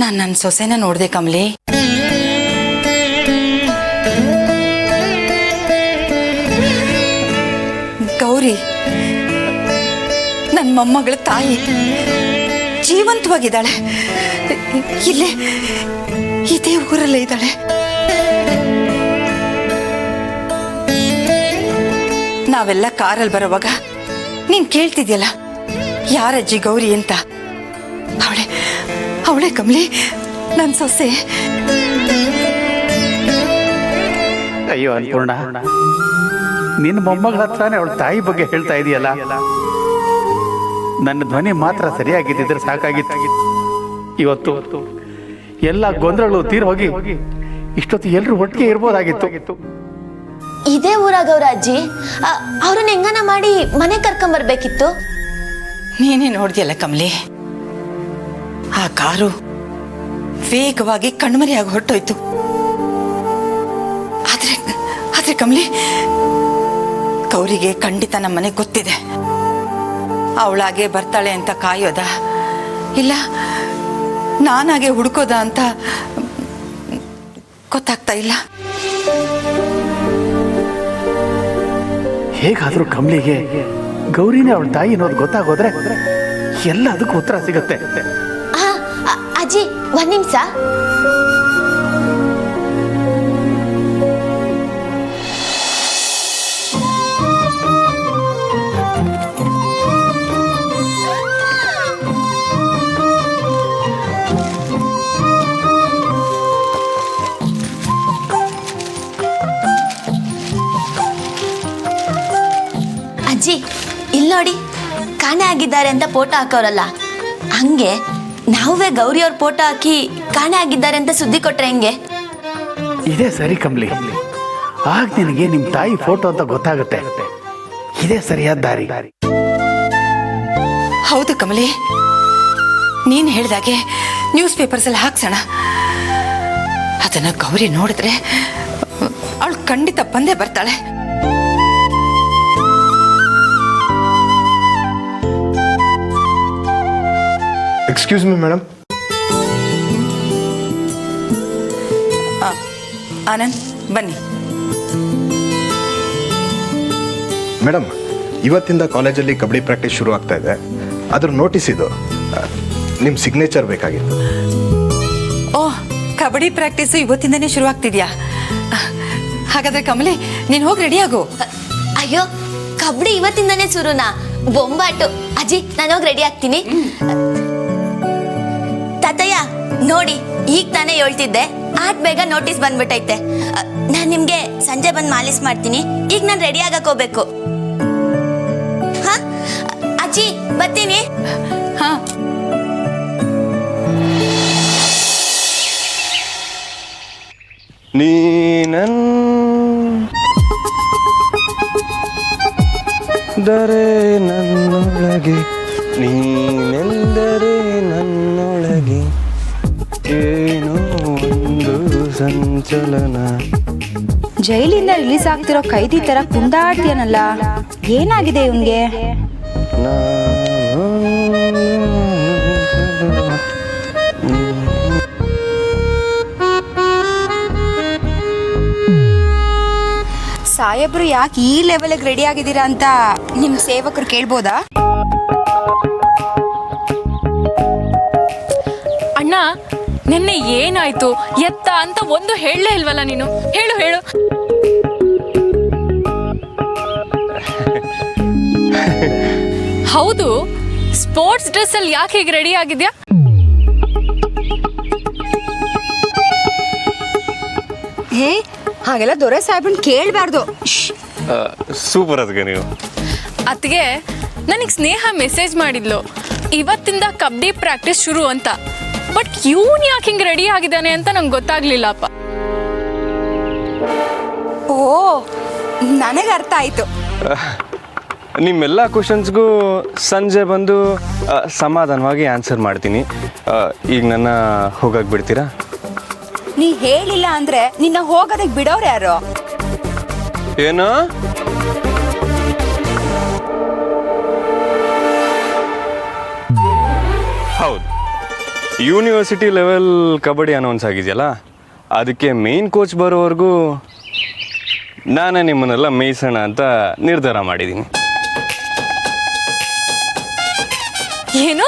ನಾನು ನನ್ನ ಸೊಸೆನ ನೋಡಿದೆ ಕಮಲಿ. ಗೌರಿ ನನ್ನ ಮೊಮ್ಮಗಳ ತಾಯಿ ಜೀವಂತವಾಗಿದ್ದಾಳೆ. ಇಲ್ಲೇ ಇದೇ ಊರಲ್ಲೇ ಇದ್ದಾಳೆ. ನಾವೆಲ್ಲ ಕಾರಲ್ಲಿ ಬರೋವಾಗ ನೀನ್ ಕೇಳ್ತಿದ್ಯಲ್ಲ ಯಾರಜ್ಜಿ ಗೌರಿ ಅಂತ, ಅವಳೆ ಕಮಲಿ ನನ್ನ ಸೊಸೆ. ಅಯ್ಯೋ ಅನ್ಪೂರ್ಣ, ನಿನ್ನ ಮೊಮ್ಮಗಳ ಹತ್ರನೇ ಅವಳ ತಾಯಿ ಬಗ್ಗೆ ಹೇಳ್ತಾ ಇದೆಯಲ್ಲ. ನನ್ನ ಧ್ವನಿ ಮಾತ್ರ ಸರಿಯಾಗಿದ್ದಿದ್ರೆ ಸಾಕಾಗಿತ್ತು. ಇವತ್ತು ಎಲ್ಲ ಗೊಂದಲಗಳು ತೀರ್ ಹೋಗಿ ಇಷ್ಟೊತ್ತು ಎಲ್ಲರೂ ಒಟ್ಟಿಗೆ ಇರ್ಬೋದಾಗಿತ್ತು. ಇದೇ ಊರಾಗ ಅವ್ರ ಅಜ್ಜಿ, ಅವ್ರನ್ನ ಹೆಂಗನ ಮಾಡಿ ಮನೆ ಕರ್ಕೊಂಬರ್ಬೇಕಿತ್ತು. ನೀನೇ ನೋಡ್ದಿಯಲ್ಲ ಕಮಲಿ, ಆ ಕಾರು ವೇಗವಾಗಿ ಕಣ್ಮರೆಯಾಗಿ ಹೊರಟೋಯ್ತು. ಆದ್ರೆ ಕಮಲಿ, ಗೌರಿಗೆ ಖಂಡಿತ ನಮ್ಮ ಮನೆಗೆ ಗೊತ್ತಿದೆ. ಅವಳಾಗೆ ಬರ್ತಾಳೆ ಅಂತ ಕಾಯೋದ, ಇಲ್ಲ ನಾನಾಗೆ ಹುಡುಕೋದ ಅಂತ ಗೊತ್ತಾಗ್ತಾ ಇಲ್ಲ. ಹೇಗಾದ್ರೂ ಕಮಲಿಗೆ ಗೌರಿನೇ ಅವಳ ತಾಯಿ ಅನ್ನೋದು ಗೊತ್ತಾಗೋದ್ರೆ ಎಲ್ಲ ಅದಕ್ಕೂ ಉತ್ತರ ಸಿಗತ್ತೆ. ಅಜ್ಜಿ ಒಂದ್ ನಿಮಿಷ. ಅಜ್ಜಿ ಇಲ್ಲಿ ನೋಡಿ, ಕಾಣೆ ಆಗಿದ್ದಾರೆ ಅಂತ ಫೋಟೋ ಹಾಕೋರಲ್ಲ, ಹಂಗೆ ನಾವೇ ಗೌರಿ ಅವ್ರ ಫೋಟೋ ಹಾಕಿ ಕಾಣೆ ಆಗಿದ್ದಾರೆ ಅಂತ ಸುದ್ದಿ ಕೊಟ್ರೆ ಹೆಂಗೆ? ಇದೇ ಸರಿ ಕಮಲಿ, ಆಗ ನಿನಗೆ ನಿಮ್ ತಾಯಿ ಫೋಟೋ ಅಂತ ಗೊತ್ತಾಗುತ್ತೆ. ಇದೇ ಸರಿಯಾದ ದಾರಿ. ಹೌದು ಕಮಲಿ, ನೀನ್ ಹೇಳ್ದಾಗೆ ನ್ಯೂಸ್ ಪೇಪರ್ಸ್ ಅಲ್ಲಿ ಹಾಕ್ಸೋಣ. ಅದನ್ನ ಗೌರಿ ನೋಡಿದ್ರೆ ಅವಳು ಖಂಡಿತ ಬಂದೇ ಬರ್ತಾಳೆ. Excuse me madam. ಆನಂದ್ ಬನ್ನಿ. ಮೇಡಮ್, ಇವತ್ತಿಂದ ಕಾಲೇಜಲ್ಲಿ ಕಬಡ್ಡಿ ಪ್ರಾಕ್ಟೀಸ್ ಶುರು ಆಗ್ತಾ ಇದೆ. ಅದ್ರ ನೋಟಿಸ್ ಇದು, ನಿಮ್ಮ ಸಿಗ್ನೇಚರ್ ಬೇಕಾಗಿತ್ತು. ಓಹ್, ಕಬಡ್ಡಿ ಪ್ರಾಕ್ಟೀಸ್ ಇವತ್ತಿಂದನೇ ಶುರು ಆಗ್ತಿದ್ಯಾ? ಹಾಗಾದ್ರೆ ಕಮಲಿ, ನೀನ್ ಹೋಗಿ ರೆಡಿ ಆಗು. ಅಯ್ಯೋ, ಕಬಡ್ಡಿ ಇವತ್ತಿಂದನೇ ಶುರುನಾ? ಬೊಂಬಾಟು. ಅಜ್ಜಿ, ನಾನು ಹೋಗಿ ರೆಡಿ ಆಗ್ತೀನಿ. ತಾತಯ್ಯ ನೋಡಿ, ಈಗ ತಾನೇ ಹೇಳ್ತಿದ್ದೆ, ಆಟ್ ಬೇಗ ನೋಟಿಸ್ ಬಂದ್ಬಿಟ್ಟೈತೆ. ನಾನ್ ನಿಮ್ಗೆ ಸಂಜೆ ಬಂದು ಮಾಲಿಶ್ ಮಾಡ್ತೀನಿ. ಈಗ ನಾನು ರೆಡಿ ಆಗಕ್ ಹೋಗ್ಬೇಕು. ಹಾ ಅಜ್ಜಿ, ಬರ್ತೀನಿ. ಹಾ, ನೀನೆಂದರೆ ನನ್ನೊಳಗೆ, ನೀನೆಂದರೆ ನನ್ನೊಳಗೆ ಏನೋ ಒಂದು ಸಂಚಲನ. ಜೈಲಿಂದ ರಿಲೀಸ್ ಆಗ್ತಿರೋ ಕೈದಿ ತರ ಕುಂದಾಡ್ತೀಯನಲ್ಲ, ಏನಾಗಿದೆ ಇವನ್ಗೆ? ಸಾಹೇಬ್ರು ಯಾಕೆ ಈ ಲೆವೆಲ್ಗೆ ರೆಡಿ ಆಗಿದ್ದೀರಾ ಅಂತ ನಿಮ್ ಸೇವಕರು ಕೇಳ್ಬೋದಾ? ಅಣ್ಣ, ನಿನ್ನೆ ಏನಾಯ್ತು ಎತ್ತ ಅಂತ ಒಂದು ಹೇಳಲೇ ಇಲ್ವಲ್ಲ ನೀನು? ಹೇಳು ಹೇಳು. ಹೌದು, ಸ್ಪೋರ್ಟ್ಸ್ ಡ್ರೆಸ್ ಅಲ್ಲಿ ಯಾಕೆ ಹೀಗೆ ರೆಡಿ ಆಗಿದ್ಯಾ? ಹೇ, ಹಾಗೆಲ್ಲ ದೊರೆ ಸಾಹೇಬ್ರನ್ನ ಕೇಳಬಾರ್ದು. ಸೂಪರ್ ಅದಕ್ಕೆ ನೀವು. ಅತ್ತಿಗೆ, ನನಗೆ ಸ್ನೇಹ ಮೆಸೇಜ್ ಮಾಡಿದ್ಲು, ಇವತ್ತಿಂದ ಕಬಡ್ಡಿ ಪ್ರಾಕ್ಟೀಸ್ ಶುರು ಅಂತ. ಬಟ್ ಇವನ್ ಯಾಕೆ ಹಿಂಗೆ ರೆಡಿ ಆಗಿದ್ದಾನೆ ಅಂತ ನಂಗೆ ಗೊತ್ತಾಗ್ಲಿಲ್ಲಪ್ಪ. ಓ, ನನಗೆ ಅರ್ಥ ಆಯ್ತು. ನಿಮ್ಮೆಲ್ಲ ಕ್ವಶನ್ಸ್ಗೂ ಸಂಜೆ ಬಂದು ಸಮಾಧಾನವಾಗಿ ಆನ್ಸರ್ ಮಾಡ್ತೀನಿ. ಈಗ ನನ್ನ ಹೋಗಕ್ಕೆ ಬಿಡ್ತೀರಾ? ನೀ ಹೇಳಿಲ್ಲ ಅಂದ್ರೆ ನಿನ್ನ ಹೋಗೋದಕ್ಕೆ ಬಿಡೋರು ಯಾರು? ಏನು? ಹೌದು, ಯೂನಿವರ್ಸಿಟಿ ಲೆವೆಲ್ ಕಬಡ್ಡಿ ಅನೌನ್ಸ್ ಆಗಿದೆಯಲ್ಲ, ಅದಕ್ಕೆ ಮೇನ್ ಕೋಚ್ ಬರೋವರೆಗೂ ನಾನೇ ನಿಮ್ಮನ್ನೆಲ್ಲ ಮೇಯಿಸೋಣ ಅಂತ ನಿರ್ಧಾರ ಮಾಡಿದ್ದೀನಿ. ಏನು?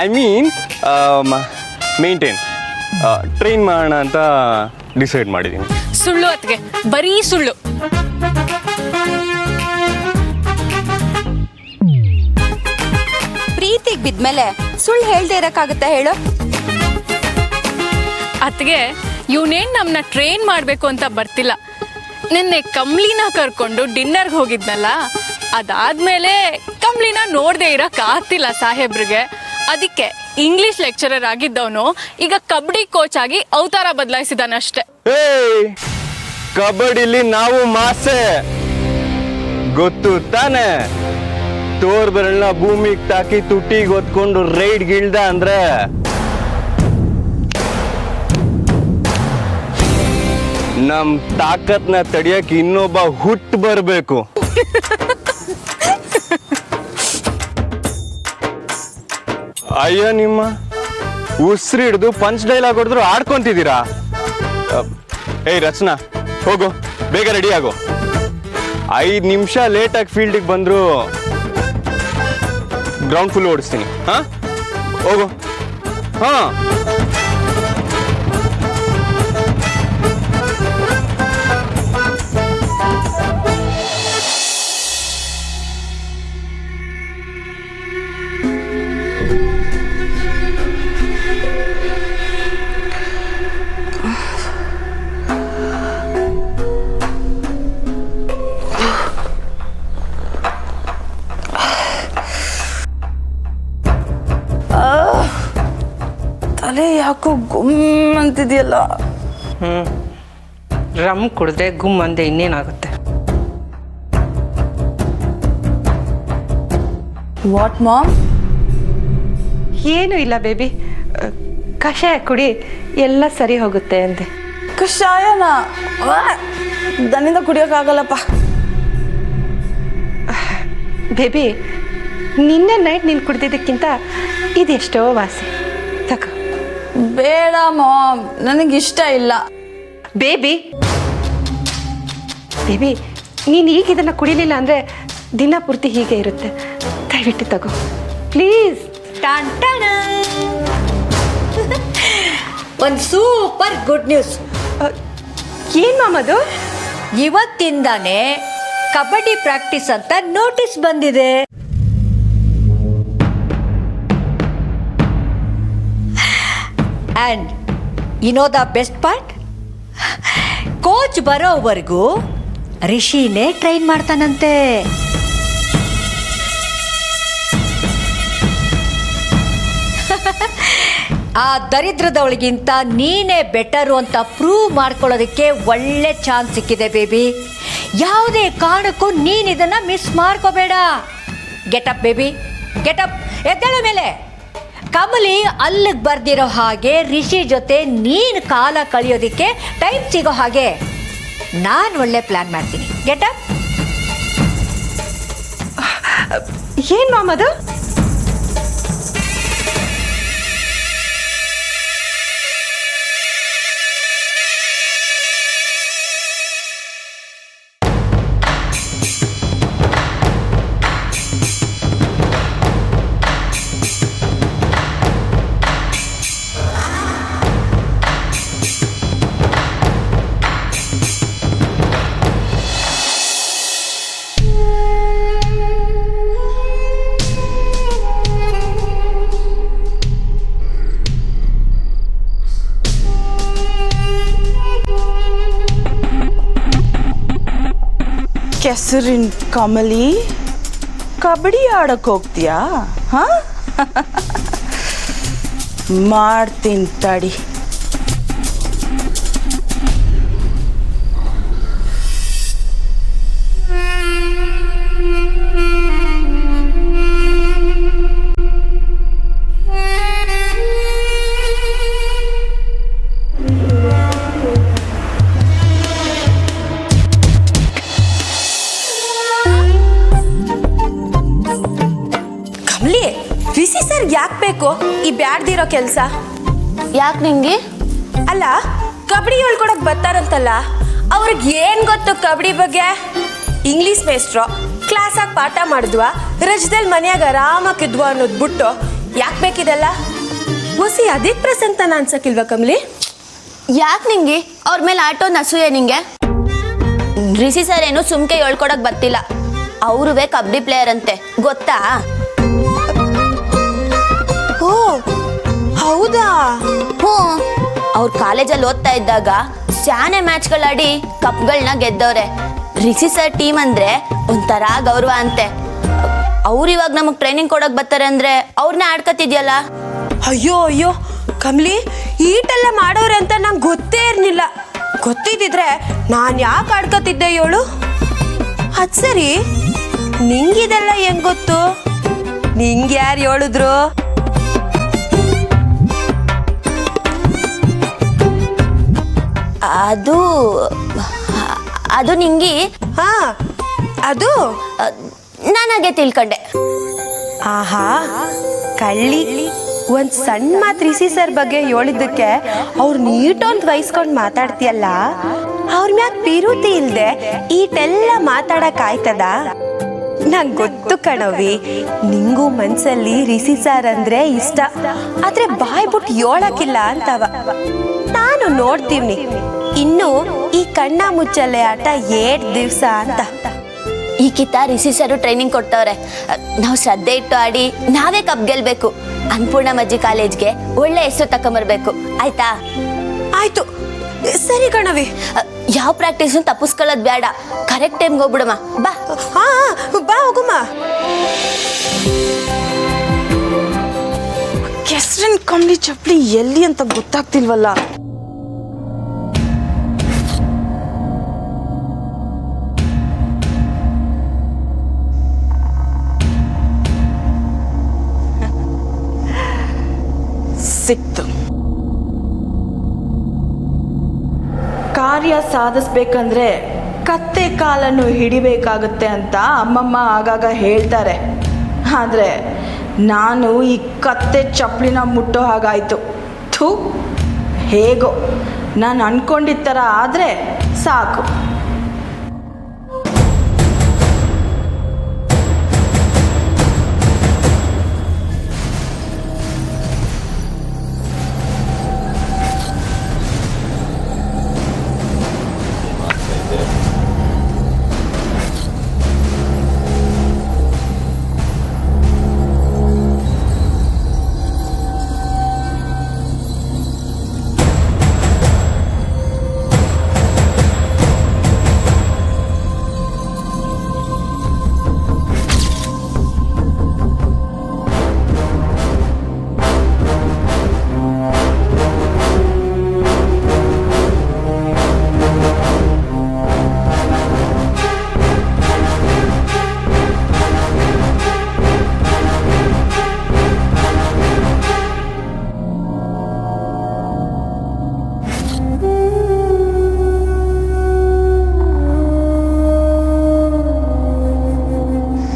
ಐ ಮೀನ್ ಮೇಂಟೈನ್ ಟ್ರೈನ್ ಮಾಡೋಣ ಅಂತ ಡಿಸೈಡ್ ಮಾಡಿದ್ದೀನಿ. ಸುಳ್ಳು ಅತ್ಗೆ, ಬರೀ ಸುಳ್ಳು. ಪ್ರೀತಿಗೆ ಬಿದ್ಮೇಲೆ ಸುಳ್ಳು ಹೇಳ್ದೆ ಇರಕ್ಕಾಗತ್ತಾ ಹೇಳು? ಅತ್ಗೆ ಇವನೇನ್ ನಮ್ಮನ್ನ ಟ್ರೈನ್ ಮಾಡಬೇಕು ಅಂತ ಬರ್ತಿಲ್ಲ. ನಿನ್ನೆ ಕಮ್ಲಿನ ಕರ್ಕೊಂಡು ಡಿನ್ನರ್ಗೆ ಹೋಗಿದ್ನಲ್ಲ, ಅದಾದ್ಮೇಲೆ ಕಮ್ಲಿನ ನೋಡದೆ ಇರಕ್ ಆಗ್ತಿಲ್ಲ ಸಾಹೇಬ್ರಿಗೆ. ಅದಕ್ಕೆ ಇಂಗ್ಲಿಷ್ ಲೆಕ್ಚರರ್ ಆಗಿದ್ದವನು ಈಗ ಕಬಡ್ಡಿ ಕೋಚ್ ಆಗಿ ಅವತಾರ ಬದಲಾಯಿಸಿದಾನಷ್ಟೆ. ಏಯ್, ಕಬಡ್ಡಿಲಿ ನಾವು ಮಾಸೆ ಗೊತ್ತು ತಾನೆ. ತೋರ್ ಬೆರಳನ್ನ ಭೂಮಿಗೆ ತಾಕಿ ತುಟ್ಟಿಗೆ ಹೊತ್ಕೊಂಡು ರೈಡ್ ಗಿಳ್ದ ಅಂದ್ರೆ ನಮ್ ತಾಕತ್ನ ತಡಿಯಕ್ ಇನ್ನೊಬ್ಬ ಹುಟ್ಟು ಬರ್ಬೇಕು. ಅಯ್ಯ, ನಿಮ್ಮ ಉಸಿರು ಹಿಡಿದು ಪಂಚ್ ಡೈಲಾಗ್ ಹೊಡೆದ್ರು ಆಡ್ಕೊಂತಿದ್ದೀರಾ. ಏಯ್ ರಚನಾ, ಹೋಗು, ಬೇಗ ರೆಡಿ ಆಗು. 5 ನಿಮಿಷ ಲೇಟಾಗಿ ಫೀಲ್ಡಿಗೆ ಬಂದ್ರು ಗ್ರೌಂಡ್ ಫುಲ್ ಓಡಿಸ್ತೀನಿ. ಹಾ, ಹೋಗು. ಹಾ, ತಲೆ ಯಾಕೋ ಗುಮ್ ಅಂತಿದೆಯಲ್ಲ. ರಮ್ ಕುಡಿದ್ರೆ ಗುಮ್ ಅಂದೆ ಇನ್ನೇನಾಗುತ್ತೆ? What ma'am? ಏನೂ ಇಲ್ಲ ಬೇಬಿ, ಕಷಾಯ ಕುಡಿ, ಎಲ್ಲ ಸರಿ ಹೋಗುತ್ತೆ ಅಂದೆ. ಕಷಾಯನ ದನಿಂದ ಕುಡಿಯೋಕ್ಕಾಗಲ್ಲಪ್ಪ. ಬೇಬಿ, ನಿನ್ನೆ ನೈಟ್ ನೀನು ಕುಡ್ದಿದ್ದಕ್ಕಿಂತ ಇದೆಷ್ಟೋ ವಾಸಿ. ತಗೋ. ಬೇಡ ಮಾಮ್, ನನಗಿಷ್ಟ ಇಲ್ಲ. ಬೇಬಿ ಬೇಬಿ, ನೀನು ಈಗ ಇದನ್ನು ಕುಡಿಲಿಲ್ಲ ಅಂದರೆ ದಿನ ಪೂರ್ತಿ ಹೀಗೆ ಇರುತ್ತೆ. ದಯವಿಟ್ಟು ತಗೋ ಪ್ಲೀಸ್. ಒಂದು ಸೂಪರ್ ಗುಡ್ ನ್ಯೂಸ್. ಏನು ಮಾಮದು? ಇವತ್ತಿಂದಾನೇ ಕಬಡ್ಡಿ ಪ್ರಾಕ್ಟೀಸ್ ಅಂತ ನೋಟಿಸ್ ಬಂದಿದೆ. And you know the best part, coach ಬರೋವರೆಗೂ ರಿಷಿನೇ ಟ್ರೈನ್ ಮಾಡ್ತಾನಂತೆ. ಆ ದರಿದ್ರದವಳಿಗಿಂತ ನೀನೇ ಬೆಟರು ಅಂತ ಪ್ರೂವ್ ಮಾಡ್ಕೊಳ್ಳೋದಕ್ಕೆ ಒಳ್ಳೆ ಚಾನ್ಸ್ ಸಿಕ್ಕಿದೆ ಬೇಬಿ. ಯಾವುದೇ ಕಾರಣಕ್ಕೂ ನೀನು ಇದನ್ನು ಮಿಸ್ ಮಾಡ್ಕೋಬೇಡ. ಗೆಟಪ್ ಬೇಬಿ, ಗೆಟಪ್, ಎದ್ದೇಳ ಮೇಲೆ. ಕಮಲಿ ಅಲ್ಲಿಗೆ ಬರ್ದಿರೋ ಹಾಗೆ ರಿಷಿ ಜೊತೆ ನೀನು ಕಾಲ ಕಳೆಯೋದಕ್ಕೆ ಟೈಮ್ ಸಿಗೋ ಹಾಗೆ ನಾನು ಒಳ್ಳೆ ಪ್ಲ್ಯಾನ್ ಮಾಡ್ತೀನಿ. ಗೆಟಪ್. ಏನು ಮಾಮದು? ಕೆಸರಿನ ಕಮಲಿ, ಕಬಡ್ಡಿ ಆಡಕ್ಕೆ ಹೋಗ್ತೀಯಾ? ಹಾ, ಮಾಡ್ತೀನಿ ತಡಿ. ರಿಷಿ ಸರ್ ಸರ್ ಯಾಕೆ ಬೇಕು ಈ ಬ್ಯಾಡ್ದಿರೋ ಕೆಲಸ? ಯಾಕೆ ನಿಂಗೆ? ಅಲ್ಲ, ಕಬಡ್ಡಿ ಹೇಳ್ಕೊಡಕ್ ಬರ್ತಾರಂತಲ್ಲ, ಅವ್ರಿಗೆ ಏನ್ ಗೊತ್ತು ಕಬಡ್ಡಿ ಬಗ್ಗೆ? ಇಂಗ್ಲೀಷ್ ಮೇಸ್ಟ್ರು ಕ್ಲಾಸಾಗಿ ಪಾಠ ಮಾಡಿದ್ವಾ, ರಜದಲ್ಲಿ ಮನ್ಯಾಗ ಆರಾಮಾಗಿದ್ವಾ ಅನ್ನೋದು ಬಿಟ್ಟು ಯಾಕೆ ಬೇಕಿದೆಲ್ಲ? ಹೊಸಿ ಅದಕ್ಕೆ ಪ್ರಸಂತನ ಅನ್ಸಕ್ಕಿಲ್ವಾ ಕಮಲಿ? ಯಾಕೆ ನಿಂಗೆ ಅವ್ರ ಮೇಲೆ ಆಟೋ ನಸೂಯೆ ನಿಂಗೆ? ರಿಷಿ ಸರ್ ಏನು ಸುಮ್ಕೆ ಹೇಳ್ಕೊಡಕ್ ಬರ್ತಿಲ್ಲ, ಅವ್ರುವೇ ಕಬಡ್ಡಿ ಪ್ಲೇಯರ್ ಅಂತೆ, ಗೊತ್ತಾ? ಓ ಹೌದಾ? ಹ್ಞೂ, ಅವ್ರ ಕಾಲೇಜಲ್ಲಿ ಓದ್ತಾ ಇದ್ದಾಗ ಸ್ಯಾನೆ ಮ್ಯಾಚ್ಗಳಾಡಿ ಕಪ್ಗಳನ್ನ ಗೆದ್ದವ್ರೆ. ರಿಷಿ ಸರ್ ಟೀಮ್ ಅಂದ್ರೆ ಒಂಥರ ಗೌರವ ಅಂತೆ. ಅವ್ರು ಇವಾಗ ನಮಗ್ ಟ್ರೈನಿಂಗ್ ಕೊಡಕ್ ಬರ್ತಾರೆ ಅಂದ್ರೆ ಅವ್ರನ್ನ ಆಡ್ಕತಿದ್ಯಲ್ಲ. ಅಯ್ಯೋ ಅಯ್ಯೋ ಕಮಲಿ, ಈಟೆಲ್ಲ ಮಾಡೋರೆ ಅಂತ ನಂಗೆ ಗೊತ್ತೇ ಇರ್ಲಿಲ್ಲ. ಗೊತ್ತಿದ್ದಿದ್ರೆ ನಾನು ಯಾಕೆ ಆಡ್ಕೊತಿದ್ದೆ ಹೇಳು? ಅದ್ ಸರಿ, ನಿಂಗಿದೆಲ್ಲ ಹೆಂಗ್ ಗೊತ್ತು? ನಿಂಗೆ ಯಾರು ಹೇಳಿದ್ರು? ಅದು ನಿಂಗಿ ಹಾ, ಅದು ನಾನಾಗೆ ತಿಳ್ಕೊಂಡೆ. ಆಹಾ ಕಳ್ಳಿ, ಒಂದ್ ಸಣ್ಣ ಮಾತು ರಿಷಿ ಸರ್ ಬಗ್ಗೆ ಹೇಳಿದ್ದಕ್ಕೆ ಅವ್ರು ನೀಟೊಂದು ವಹಿಸ್ಕೊಂಡು ಮಾತಾಡ್ತೀಯಲ್ಲ, ಅವ್ರ ಮ್ಯಾಗ ಪಿರುತಿ ಇಲ್ದೆ ಈಟೆಲ್ಲ ಮಾತಾಡಕ್ ಆಯ್ತದ? ನಂಗೆ ಗೊತ್ತು ಕಣವಿ, ನಿಂಗೂ ಮನ್ಸಲ್ಲಿ ರಿಷಿ ಸರ್ ಅಂದ್ರೆ ಇಷ್ಟ, ಆದ್ರೆ ಬಾಯ್ ಬಿಟ್ಟು ಹೇಳಕ್ಕಿಲ್ಲ ಅಂತವ. ನಾನು ನೋಡ್ತೀವಿ ಇನ್ನು ಈ ಕಣ್ಣ ಮುಚ್ಚಲೆ ಆಟ 8 ದಿವ್ಸ ಅಂತ. ಈ ಕಿತ್ತ ರಿಷಿ ಸರ್ ಟ್ರೈನಿಂಗ್ ಕೊಡ್ತವ್ರೆ. ನಾವು ಶ್ರದ್ಧೆ ಇಟ್ಟು ಆಡಿ ನಾವೇ ಕಪ್ ಗೆಲ್ಬೇಕು. ಅನ್ನಪೂರ್ಣಮ್ಮಜ್ಜಿ ಕಾಲೇಜ್ಗೆ ಒಳ್ಳೆ ಹೆಸರು ತಕೊಂಬರ್ಬೇಕು, ಆಯ್ತಾ? ಆಯ್ತು, ಸರಿ ಕಣವಿ. ಯಾವ ಪ್ರಾಕ್ಟೀಸ್ ತಪ್ಪಿಸ್ಕೊಳ್ಳೋದು ಬೇಡ, ಕರೆಕ್ಟ್ ಟೈಮ್ಗೆ ಹೋಗ್ಬಿಡಮ್ಮ. ಬಾ. ಹಾ ಬಾ ಹೋಗುಮ್ಮ. ಕೆಸ್ರಿನ ಕಂಬಳಿ ಚಪ್ಪಲಿ ಎಲ್ಲಿ ಅಂತ ಗೊತ್ತಾಗ್ತಿಲ್ವಲ್ಲ. ಸಿಕ್ತು. ಕಾರ್ಯ ಸಾಧಿಸ್ಬೇಕಂದ್ರೆ ಕತ್ತೆ ಕಾಲನ್ನು ಹಿಡಿಬೇಕಾಗುತ್ತೆ ಅಂತ ಅಮ್ಮಮ್ಮ ಆಗಾಗ ಹೇಳ್ತಾರೆ. ಆದರೆ ನಾನು ಈ ಕತ್ತೆ ಚಪ್ಪಲಿನ ಮುಟ್ಟೋ ಹಾಗಾಯಿತು. ಥೂ, ಹೇಗೋ ನಾನು ಅನ್ಕೊಂಡಿದ್ದ ಥರ ಆದರೆ ಸಾಕು.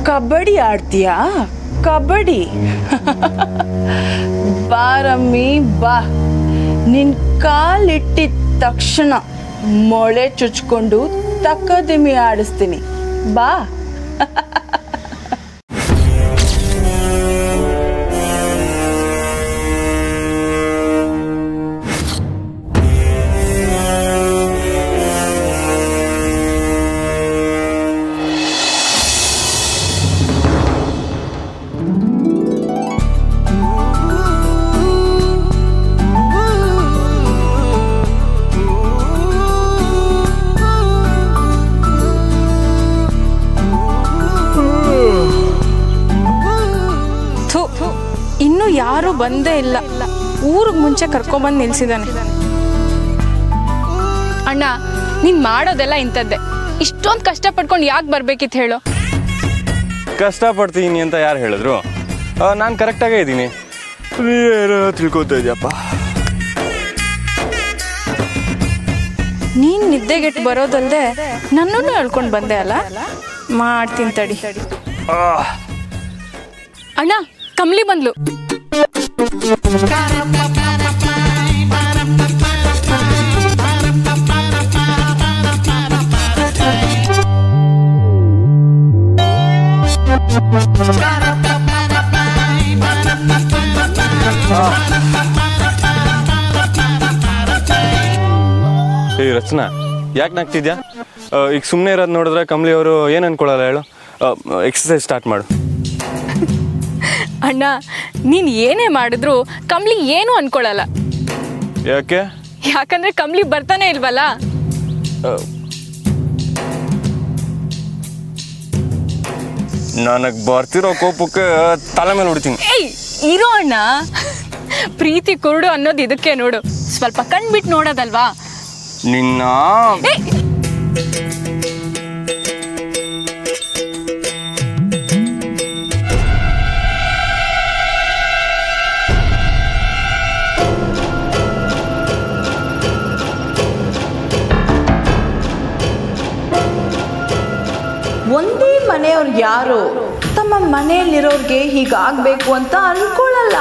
ಕಬಡ್ಡಿ ಆಡ್ತೀಯಾ? ಕಬಡ್ಡಿ ಬಾರಮ್ಮಿ ಬಾ. ನಿನ್ ಕಾಲಿಟ್ಟಿದ ತಕ್ಷಣ ಮೊಳೆ ಚುಚ್ಕೊಂಡು ತಕ್ಕದಿಮಿ ಆಡಿಸ್ತೀನಿ, ಬಾ. ಇನ್ನೂ ಯಾರು ಬಂದೇ ಇಲ್ಲ. ಊರಿಗೆ ಮುಂಚೆ ಕರ್ಕೊಂಬಂದು ನಿಲ್ಸಿದಾನೆ. ಅಣ್ಣ, ನೀನ್ ಮಾಡೋದೆಲ್ಲ ಇಂಥದ್ದೇ. ಇಷ್ಟೊಂದು ಕಷ್ಟ ಪಡ್ಕೊಂಡು ಯಾಕೆ ಬರ್ಬೇಕಿತ್ತು ಹೇಳು? ಕಷ್ಟಪಡ್ತೀನಿ ಅಂತ ಯಾರು ಹೇಳಿದ್ರು? ನಾನು ಕರೆಕ್ಟಾಗೇ ಇದ್ದೀನಿ. ತಿಳ್ಕೊತಾ ಇದೆಯಪ್ಪ. ನೀನ್ ನಿದ್ದೆಗೆಟ್ಟು ಬರೋದಲ್ದೆ ನನ್ನನ್ನು ಹೇಳ್ಕೊಂಡು ಬಂದೆ ಅಲ್ಲ, ಮಾಡ್ತೀನಿ ತಡಿ. ಅಣ್ಣ, ಕಮ್ಲಿ ಬಂದ್ಲು. ಏ ರಚನಾ, ಯಾಕೆ ನಾಗ್ತಿದ್ಯಾ? ಈಗ ಸುಮ್ಮನೆ ಇರೋದು ನೋಡಿದ್ರೆ ಕಮಲಿ ಅವರು ಏನು ಅನ್ಕೊಳ್ಳಲ್ಲ ಹೇಳು. ಎಕ್ಸಸೈಸ್ ಸ್ಟಾರ್ಟ್ ಮಾಡು. ಅಣ್ಣ, ನೀನು ಏನೇ ಮಾಡಿದ್ರು ಕಮ್ಲಿ ಏನೂ ಅನ್ಕೊಳಲ್ಲ. ಯಾಕೆ? ಯಾಕಂದ್ರೆ ಕಮ್ಲಿ ಬರ್ತಾನೆ ಇಲ್ವಲ್ಲ. ನನಗೆ ಬರ್ತಿರೋ ಕೋಪಕ್ಕೆ ತಲೆ ಮೇಲೆ ಹೊಡಿತೀನಿ. ಏಯ್ ಇರೋ ಅಣ್ಣ, ಪ್ರೀತಿ ಕುರುಡು ಅನ್ನೋದು ಇದಕ್ಕೆ ನೋಡು. ಸ್ವಲ್ಪ ಕಣ್ಬಿಟ್ಟು ನೋಡೋದಲ್ವಾ. ನಿನ್ನ ಒಂದೇ ಮನೆಯವ್ರು ಯಾರು ತಮ್ಮ ಮನೆಯಲ್ಲಿರೋರ್ಗೆ ಹೀಗಾಗಬೇಕು ಅಂತ ಅನ್ಕೊಳ್ಳಲ್ಲ.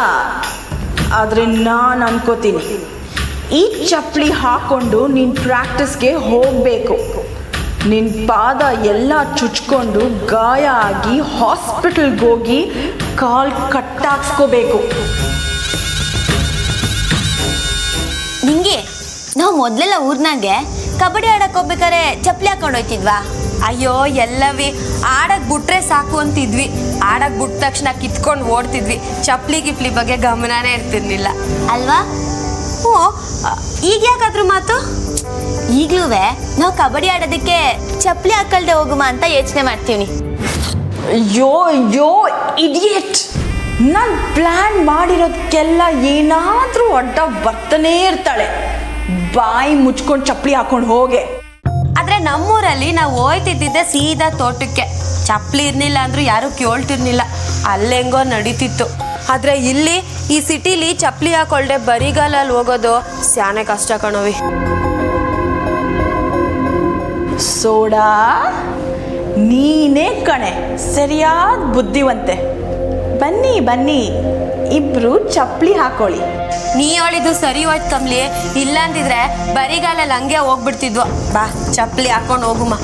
ಆದರೆ ನಾನು ಅನ್ಕೋತೀನಿ, ಈ ಚಪ್ಪಲಿ ಹಾಕೊಂಡು ನೀನು ಪ್ರಾಕ್ಟೀಸ್ಗೆ ಹೋಗಬೇಕು. ನಿನ್ನ ಪಾದ ಎಲ್ಲ ಚುಚ್ಕೊಂಡು ಗಾಯ ಆಗಿ ಹಾಸ್ಪಿಟಲ್ಗೆ ಹೋಗಿ ಕಾಲು ಕಟ್ಟಾಕ್ಸ್ಕೋಬೇಕು. ನಿಂಗೆ ನಾವು ಮೊದಲೆಲ್ಲ ಊರ್ನಾಗೆ ಕಬಡ್ಡಿ ಆಡಕ್ಕೆ ಹೋಗ್ಬೇಕಾರೆ ಚಪ್ಪಲಿ ಹಾಕೊಂಡು ಹೋಯ್ತಿದ್ವಾ? ಅಯ್ಯೋ ಎಲ್ಲವೇ ಆಡಕ್ಕೆ ಬಿಟ್ರೆ ಸಾಕು ಅಂತಿದ್ವಿ. ಆಡಕ್ಕೆ ಬಿಟ್ಟ ತಕ್ಷಣ ಕಿತ್ಕೊಂಡು ಓಡ್ತಿದ್ವಿ. ಚಪ್ಪಲಿ ಗಿಪ್ಲಿ ಬಗ್ಗೆ ಗಮನನೇ ಇರ್ತಿರ್ಲಿಲ್ಲ ಅಲ್ವಾ? ಹ್ಞೂ, ಈಗ ಯಾಕಾದ್ರೂ ಮಾತು? ಈಗಲೂ ನಾವು ಕಬಡ್ಡಿ ಆಡೋದಕ್ಕೆ ಚಪ್ಪಲಿ ಹಾಕಲ್ದೆ ಹೋಗುಮ ಅಂತ ಯೋಚನೆ ಮಾಡ್ತೀವಿ. ಅಯ್ಯೋ ಅಯ್ಯೋ ಇಡಿಯಟ್! ನಾನು ಪ್ಲ್ಯಾನ್ ಮಾಡಿರೋದಕ್ಕೆಲ್ಲ ಏನಾದರೂ ಅಡ್ಡ ಬರ್ತಾನೇ ಇರ್ತಾಳೆ. ಬಾಯಿ ಮುಚ್ಕೊಂಡು ಚಪ್ಪಲಿ ಹಾಕೊಂಡು ಹೋಗೆ. ಆದರೆ ನಮ್ಮೂರಲ್ಲಿ ನಾವು ಹೋಯ್ತಿದ್ದಿದ್ದೆ ಸೀದಾ ತೋಟಕ್ಕೆ. ಚಪ್ಪಲಿ ಇರ್ಲಿಲ್ಲ ಅಂದ್ರೂ ಯಾರೂ ಕೇಳ್ತಿರ್ಲಿಲ್ಲ, ಅಲ್ಲೆಂಗೋ ನಡೀತಿತ್ತು. ಆದರೆ ಇಲ್ಲಿ ಈ ಸಿಟಿಲಿ ಚಪ್ಪಲಿ ಹಾಕೊಳ್ದೆ ಬರಿಗಾಲಲ್ಲಿ ಹೋಗೋದು ಸ್ಯಾನೆ ಕಷ್ಟ ಕಣವಿ. ಸೋಡಾ, ನೀನೇ ಕಣೆ ಸರಿಯಾದ ಬುದ್ಧಿವಂತೆ. ಬನ್ನಿ ಬನ್ನಿ, ಇಬ್ರು ಚಪ್ಪಲಿ ಹಾಕೊಳ್ಳಿ. ನೀ ಹೇಳಿದ್ದು ಸರಿ ಹೋಯ್ತು ಕಮ್ಲಿ. ಇಲ್ಲ ಅಂದಿದ್ರೆ ಬರಿಗಾಲಲ್ಲಿ ಹಂಗೆ ಹೋಗ್ಬಿಡ್ತಿದ್ವು. ಬಾ ಚಪ್ಪಲಿ ಹಾಕೊಂಡು ಹೋಗುಮ.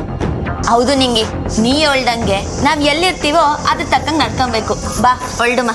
ಹೌದು ನಿಂಗೆ, ನೀ ಹೇಳ್ದಂಗೆ ನಾವು ಎಲ್ಲಿರ್ತೀವೋ ಅದ್ರ ತಕ್ಕಂಗೆ ನಡ್ಕೊಬೇಕು. ಬಾ ಹೊಲ್ಡುಮ.